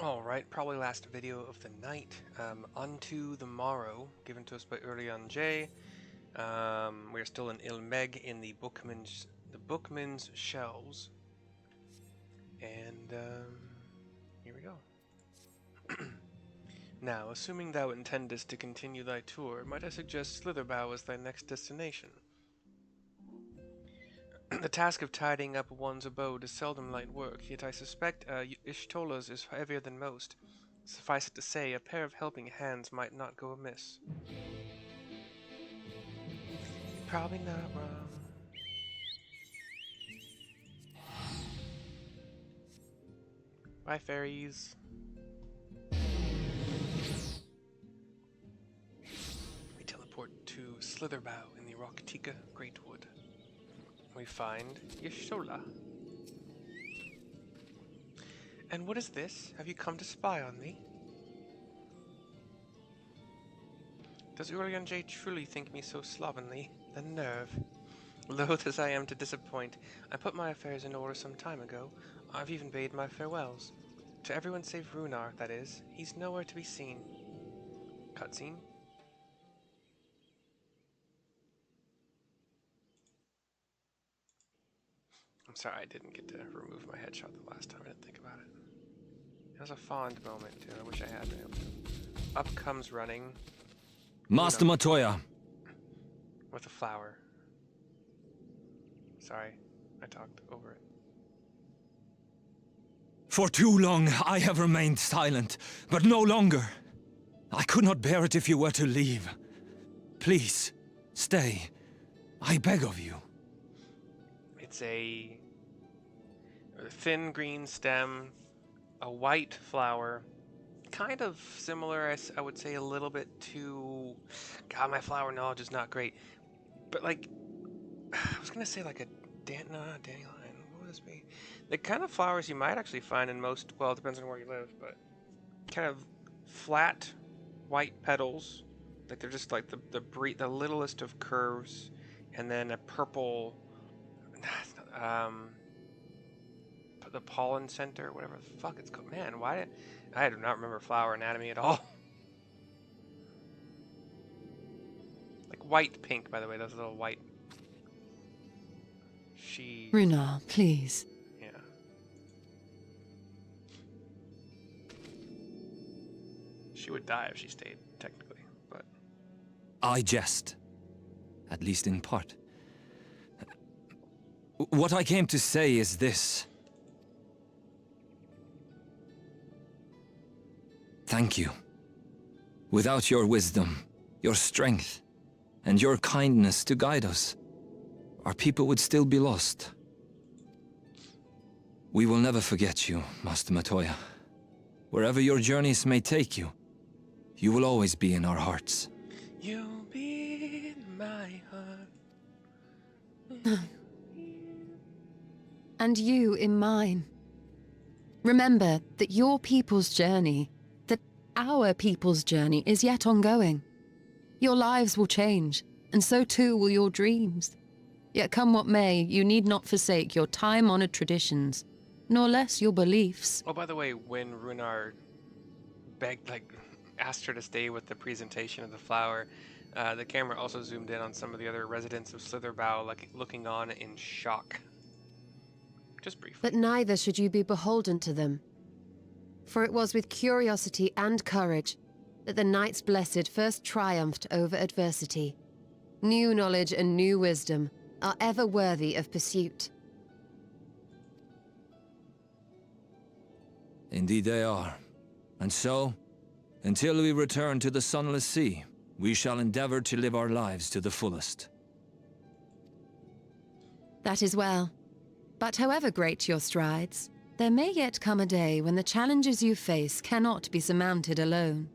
Alright, probably last video of the night. Unto the Morrow, given to us by Urian J. We're still in Ilmeg in the Bookman's shelves. And here we go. Now, assuming thou intendest to continue thy tour, might I suggest Slitherbow as thy next destination? The task of tidying up one's abode is seldom light work, yet I suspect Ishtola's is heavier than most. Suffice it to say, a pair of helping hands might not go amiss. Probably not wrong. Bye, fairies. We teleport to Slitherbow in the Rocktika Greatwood. We find Yashola. And what is this? Have you come to spy on me? Does Urian J truly think me so slovenly? The nerve. Loath as I am to disappoint, I put my affairs in order some time ago. I've even bade my farewells. To everyone save Runar, that is. He's nowhere to be seen. Cutscene. I'm sorry I didn't get to remove my headshot the last time. I didn't think about it. It was a fond moment, too. I wish I had been able to. Up comes running. Master Matoya. With a flower. Sorry, I talked over it. For too long I have remained silent, but no longer. I could not bear it if you were to leave. Please, stay. I beg of you. It's a thin green stem, a white flower, kind of similar, I would say, a little bit to... God, my flower knowledge is not great. But, like, I was going to say, like, not dandelion. What would this be? The kind of flowers you might actually find in most... Well, it depends on where you live, but kind of flat, white petals. Like, they're just, like, the littlest of curves. And then a purple... the pollen center, whatever the fuck it's called. Man, I do not remember flower anatomy at all. Like white pink, by the way, those little white. Runar, please. Yeah. She would die if she stayed, technically, but... I jest. At least in part. What I came to say is this. Thank you. Without your wisdom, your strength, and your kindness to guide us, our people would still be lost. We will never forget you, Master Matoya. Wherever your journeys may take you, you will always be in our hearts. You'll be in my heart. And you in mine. Remember that your people's journey, that our people's journey is yet ongoing. Your lives will change, and so too will your dreams. Yet come what may, you need not forsake your time-honored traditions, nor less your beliefs. Oh, by the way, when Runar asked her to stay with the presentation of the flower, the camera also zoomed in on some of the other residents of Slitherbow, like looking on in shock. Just briefly. But neither should you be beholden to them. For it was with curiosity and courage that the Knights Blessed first triumphed over adversity. New knowledge and new wisdom are ever worthy of pursuit. Indeed they are. And so, until we return to the Sunless Sea, we shall endeavor to live our lives to the fullest. That is well. But however great your strides, there may yet come a day when the challenges you face cannot be surmounted alone.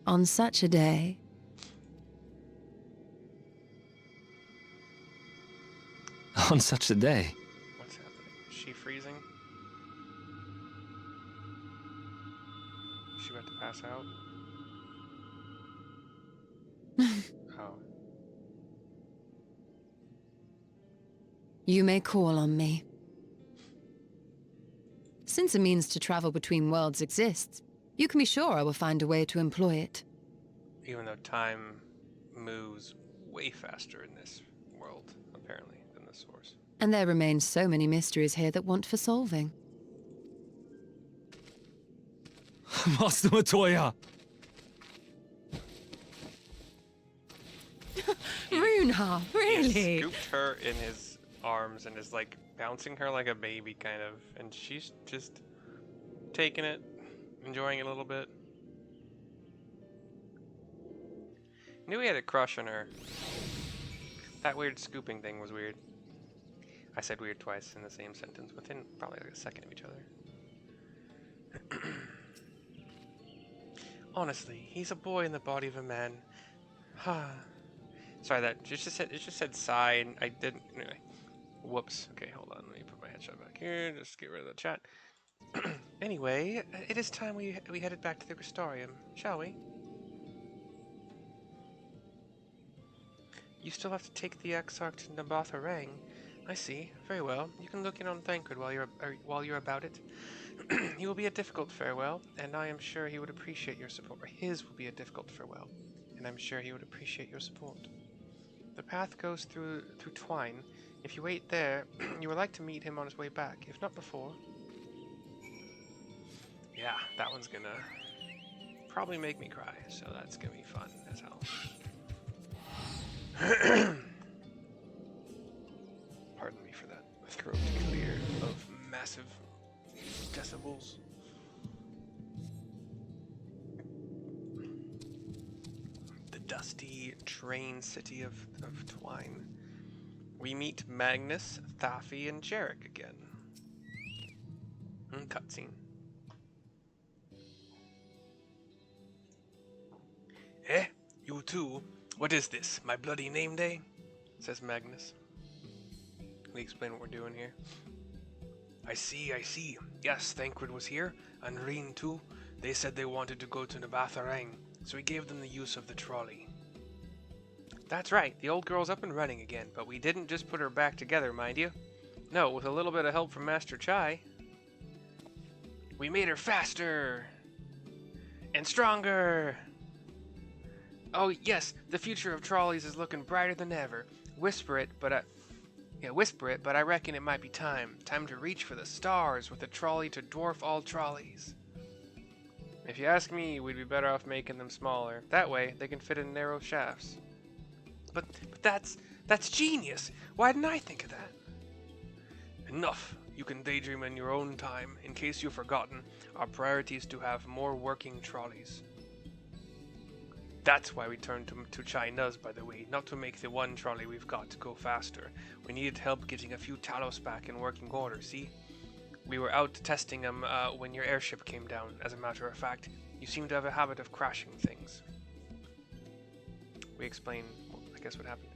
On such a day... On such a day? What's happening? Is she freezing? Is she about to pass out? Oh. You may call on me. Since a means to travel between worlds exists, you can be sure I will find a way to employ it. Even though time moves way faster in this world, apparently, than the source. And there remain so many mysteries here that want for solving. Master Matoya! Runha, He really? scooped her in his arms and is like bouncing her like a baby, kind of, and she's just taking it, enjoying it a little bit. Knew he had a crush on her. That weird scooping thing was weird. I said weird twice in the same sentence within probably like a second of each other. Honestly, he's a boy in the body of a man. Sorry, it just said sigh, and I didn't. Anyway, whoops. Okay, hold on. Let me put my headshot back here. Just get rid of the chat. Anyway, it is time we headed back to the Crystarium, shall we? You still have to take the Exarch to Nabatha Rang. I see. Very well. You can look in on Thancred while you're about it. He will be a difficult farewell, and I am sure he would appreciate your support. Or his will be a difficult farewell, and I'm sure he would appreciate your support. The path goes through Twine. If you wait there, you will like to meet him on his way back, if not before. Yeah, that one's gonna probably make me cry, so that's gonna be fun as hell. Pardon me for that throat clear of massive decibels. The dusty train city of Twine. We meet Magnus, Thafi, and Jarek again. Cutscene. Eh? You too? What is this? My bloody name day? Says Magnus. We explain what we're doing here. I see. Yes, Thancred was here, and Reen too. They said they wanted to go to Nabatha Rang, so we gave them the use of the trolley. That's right, the old girl's up and running again, but we didn't just put her back together, mind you. No, with a little bit of help from Master Chai. We made her faster! And stronger! Oh yes, the future of trolleys is looking brighter than ever. Whisper it, but I reckon it might be time. Time to reach for the stars with a trolley to dwarf all trolleys. If you ask me, we'd be better off making them smaller. That way, they can fit in narrow shafts. But that's genius! Why didn't I think of that? Enough! You can daydream in your own time. In case you've forgotten, our priority is to have more working trolleys. That's why we turned to China's, by the way, not to make the one trolley we've got to go faster. We needed help getting a few Talos back in working order, see? We were out testing them when your airship came down. As a matter of fact, you seem to have a habit of crashing things. We explain, I guess, what happened.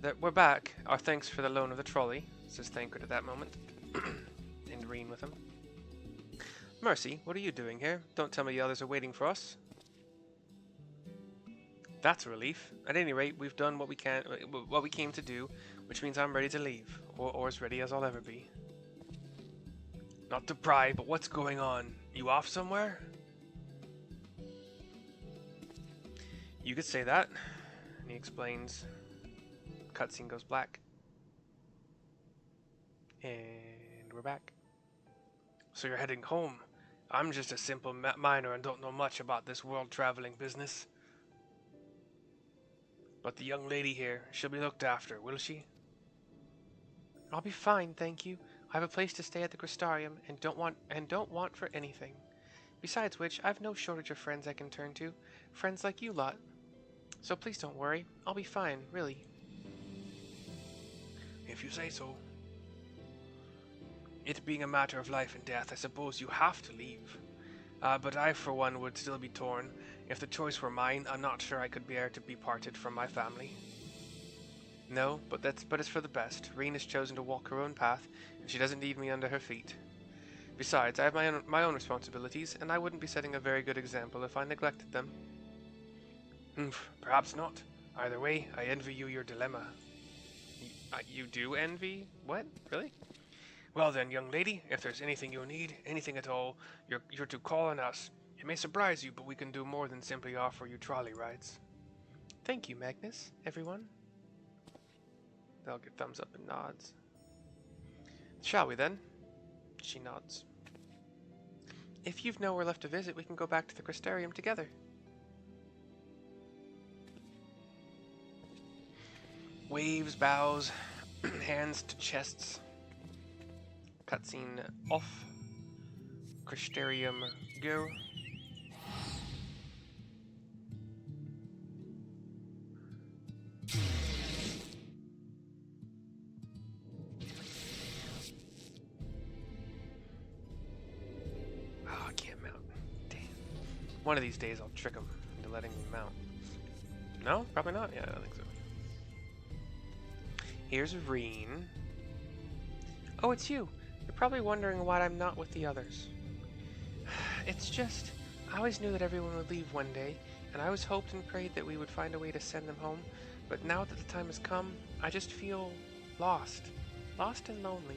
That we're back. Our thanks for the loan of the trolley, says Thancred at that moment. And Reen with him. Mercy, what are you doing here? Don't tell me the others are waiting for us. That's a relief. At any rate, we've done what we came to do, which means I'm ready to leave, or as ready as I'll ever be. Not to pry, but what's going on? You off somewhere? You could say that. And he explains. Cutscene goes black. And we're back. So you're heading home. I'm just a simple miner and don't know much about this world-traveling business. But the young lady here, she'll be looked after, will she? I'll be fine, thank you. I have a place to stay at the Crystarium and don't want for anything. Besides which, I've no shortage of friends I can turn to. Friends like you lot. So please don't worry. I'll be fine, really. If you say so. It being a matter of life and death, I suppose you have to leave. But I, for one, would still be torn. If the choice were mine, I'm not sure I could bear to be parted from my family. No, but it's for the best. Reen has chosen to walk her own path, and she doesn't leave me under her feet. Besides, I have my own responsibilities, and I wouldn't be setting a very good example if I neglected them. Perhaps not. Either way, I envy you your dilemma. You do envy? What? Really? Well then, young lady, if there's anything you need, anything at all, you're to call on us. It may surprise you, but we can do more than simply offer you trolley rides. Thank you, Magnus, everyone. They'll get thumbs up and nods. Shall we then? She nods. If you've nowhere left to visit, we can go back to the Crystarium together. Waves, bows, hands to chests. Cutscene off. Crystarium go. Oh, I can't mount. Damn. One of these days I'll trick him into letting me mount. No? Probably not? Yeah, I don't think so. Here's Reen. Oh, it's you. You're probably wondering why I'm not with the others. It's just, I always knew that everyone would leave one day, and I always hoped and prayed that we would find a way to send them home, but now that the time has come, I just feel lost. Lost and lonely.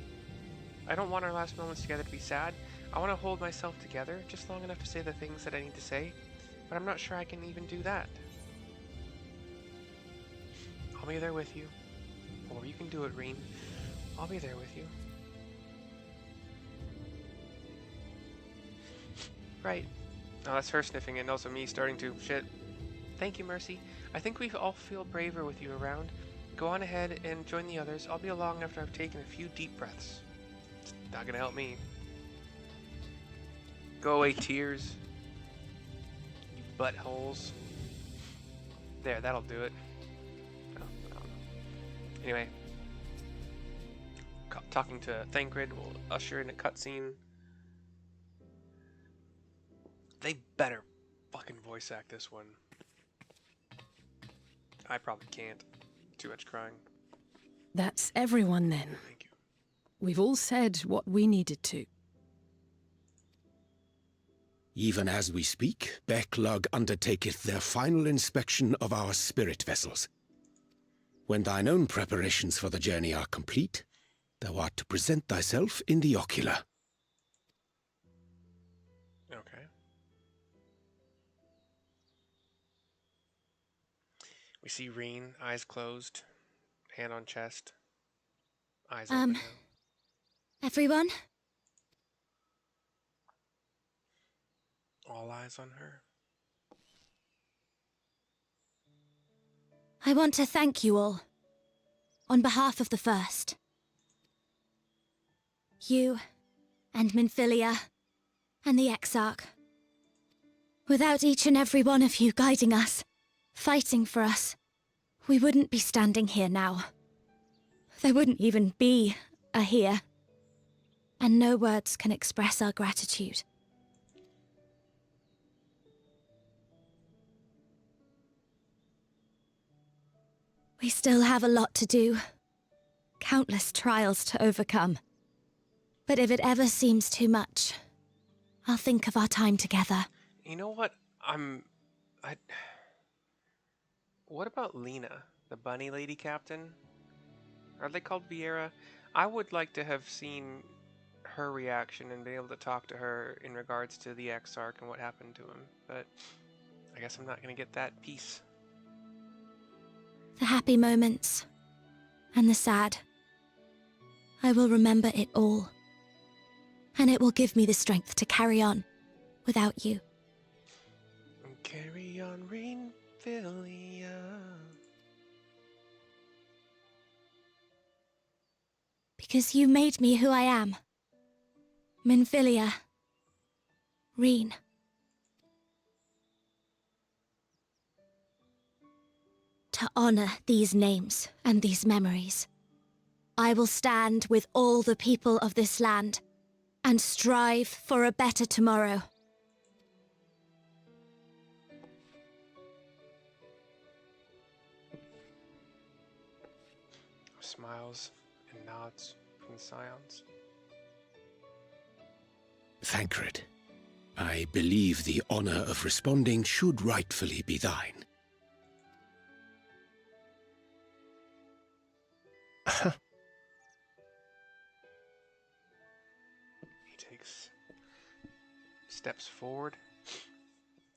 I don't want our last moments together to be sad. I want to hold myself together just long enough to say the things that I need to say, but I'm not sure I can even do that. I'll be there with you. Or you can do it, Reen. I'll be there with you. Right. Oh, that's her sniffing and also me starting to. Shit. Thank you, Mercy. I think we all feel braver with you around. Go on ahead and join the others. I'll be along after I've taken a few deep breaths. It's not gonna help me. Go away, tears. You buttholes. There, that'll do it. Oh, I don't know. Anyway. Talking to Thancred will usher in a cutscene. They better fucking voice act this one. I probably can't. Too much crying. That's everyone then. Thank you. We've all said what we needed to. Even as we speak, Backlug undertaketh their final inspection of our spirit vessels. When thine own preparations for the journey are complete, thou art to present thyself in the ocular. Okay. We see Reen, eyes closed, hand on chest, eyes open now. Everyone? All eyes on her. I want to thank you all. On behalf of the First. You, and Minfilia, and the Exarch. Without each and every one of you guiding us, fighting for us, we wouldn't be standing here now. There wouldn't even be a here. And no words can express our gratitude. We still have a lot to do. Countless trials to overcome. But if it ever seems too much, I'll think of our time together. You know what? What about Lena, the bunny lady captain? Are they called Vieira? I would like to have seen her reaction and been able to talk to her in regards to the Exarch and what happened to him. But I guess I'm not going to get that piece. The happy moments, and the sad. I will remember it all. And it will give me the strength to carry on without you. Carry on, Reenfilia. Because you made me who I am. Minfilia. Reen. To honor these names and these memories, I will stand with all the people of this land and strive for a better tomorrow. Smiles and nods from the Scions. Thancred, I believe the honor of responding should rightfully be thine. steps forward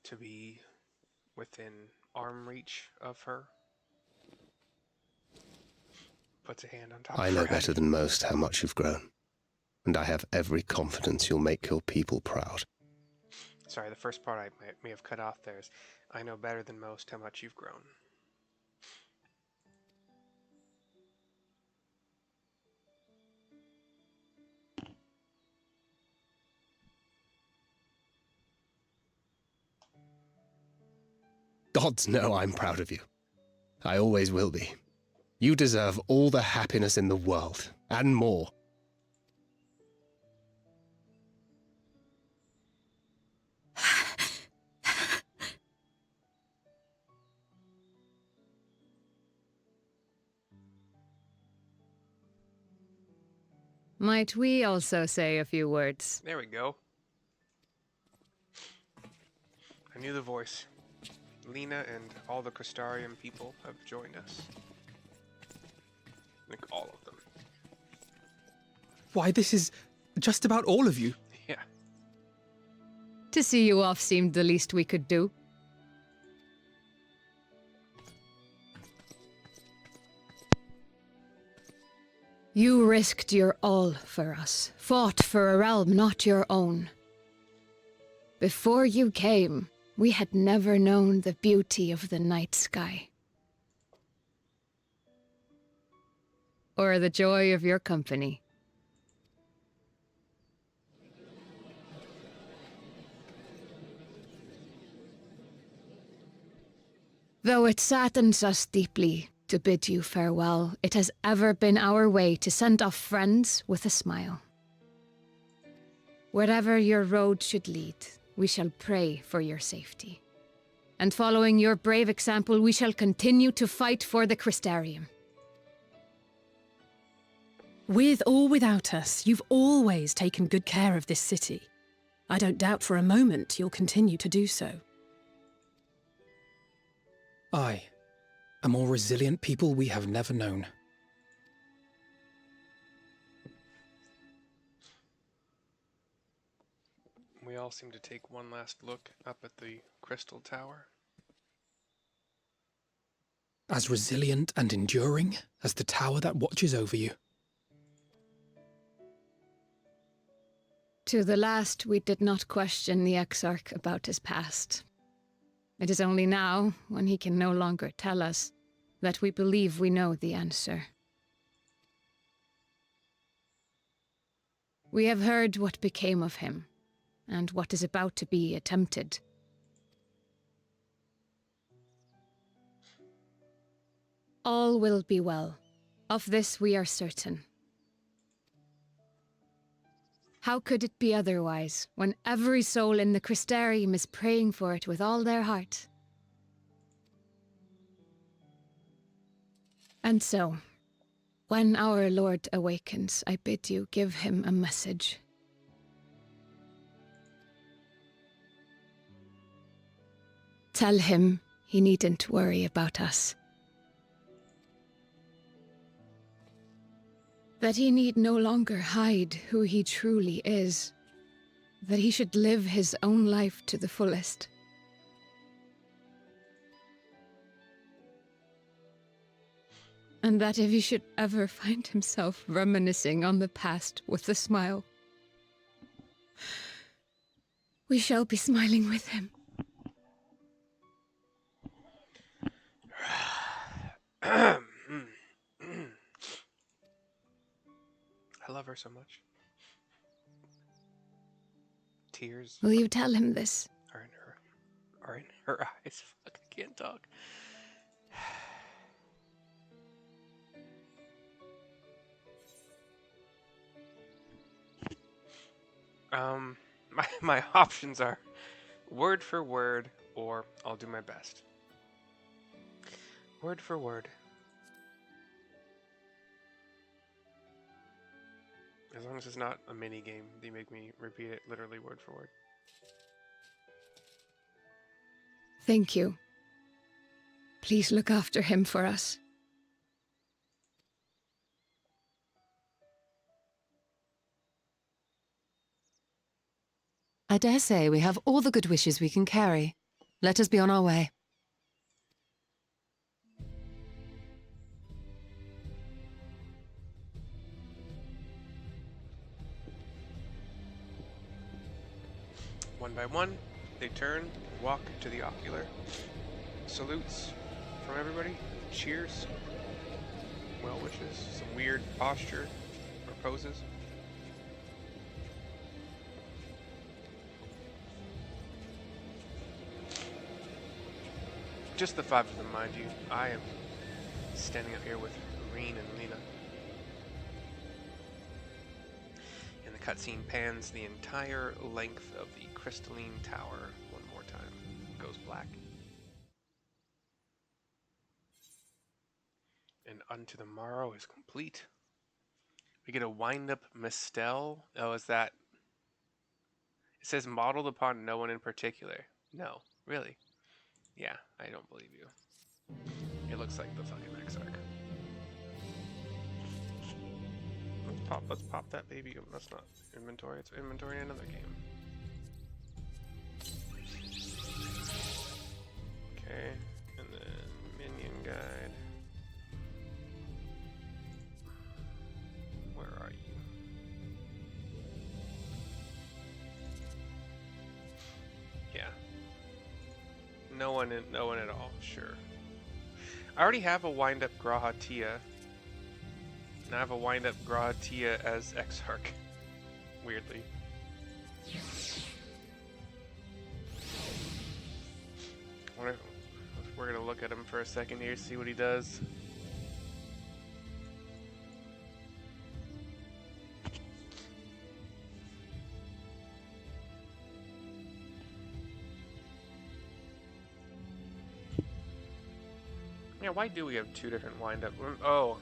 to be within arm reach of her. Puts a hand on top I of her know head. better than most how much you've grown, and I have every confidence you'll make your people proud. Sorry, the first part I may have cut off there is, I know better than most how much you've grown. Gods know I'm proud of you. I always will be. You deserve all the happiness in the world, and more. Might we also say a few words? There we go. I knew the voice. Lena and all the Crystarium people have joined us. I think all of them. Why, this is just about all of you. Yeah. To see you off seemed the least we could do. You risked your all for us, fought for a realm not your own. Before you came, we had never known the beauty of the night sky. Or the joy of your company. Though it saddens us deeply to bid you farewell, it has ever been our way to send off friends with a smile. Wherever your road should lead, we shall pray for your safety. And following your brave example, we shall continue to fight for the Crystarium. With or without us, you've always taken good care of this city. I don't doubt for a moment you'll continue to do so. Aye, a more resilient people we have never known. We all seem to take one last look up at the crystal tower. As resilient and enduring as the tower that watches over you. To the last, we did not question the Exarch about his past. It is only now, when he can no longer tell us, that we believe we know the answer. We have heard what became of him, and what is about to be attempted. All will be well. Of this we are certain. How could it be otherwise, when every soul in the Crystarium is praying for it with all their heart? And so, when our Lord awakens, I bid you give him a message. Tell him he needn't worry about us. That he need no longer hide who he truly is. That he should live his own life to the fullest. And that if he should ever find himself reminiscing on the past with a smile, we shall be smiling with him. I love her so much. Tears Will you tell him this? are in her eyes. Fuck, I can't talk. My options are word for word, or I'll do my best. Word for word. As long as it's not a mini game, they make me repeat it literally word for word. Thank you. Please look after him for us. I dare say we have all the good wishes we can carry. Let us be on our way. One by one, they turn, walk to the ocular. Salutes from everybody. Cheers. Well wishes. Some weird posture or poses. Just the five of them, mind you. I am standing up here with Reen and Lena. And the cutscene pans the entire length of the crystalline tower one more time. It goes black. And Unto the Morrow is complete. We get a wind-up mistel. Oh, is that... It says modeled upon no one in particular. No, really. Yeah, I don't believe you. It looks like the fucking Exarch. Let's pop that baby. That's not inventory, it's inventory in another game. Okay, and then minion guide. Where are you? Yeah. No one at all, sure. I already have a wind-up Grahatia. And I have a wind-up Grahatia as Exarch. Weirdly. We're gonna look at him for a second here, see what he does. Yeah, why do we have two different wind-up? Oh,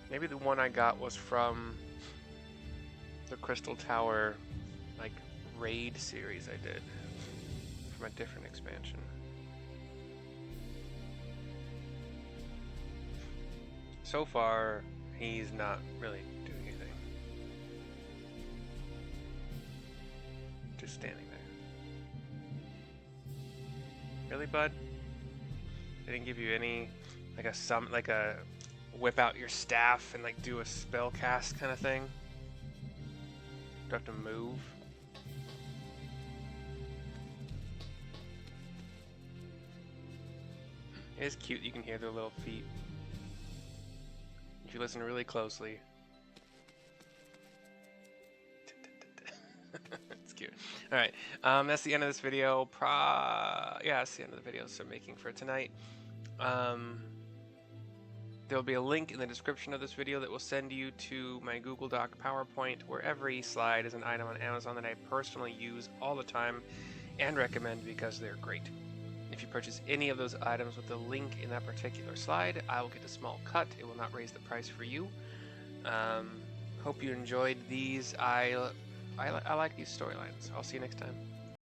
maybe the one I got was from the Crystal Tower, like, raid series I did from a different expansion. So far, he's not really doing anything. Just standing there. Really, bud? They didn't give you any, like a whip out your staff and like do a spell cast kind of thing? Do I have to move? It is cute, you can hear their little feet. If you listen really closely. It's cute. Alright, that's the end of this video. Yeah, that's the end of the video, so making for tonight. There'll be a link in the description of this video that will send you to my Google Doc PowerPoint, where every slide is an item on Amazon that I personally use all the time and recommend because they're great. If you purchase any of those items with the link in that particular slide, I will get a small cut. It will not raise the price for you. Hope you enjoyed these. I like these storylines. I'll see you next time.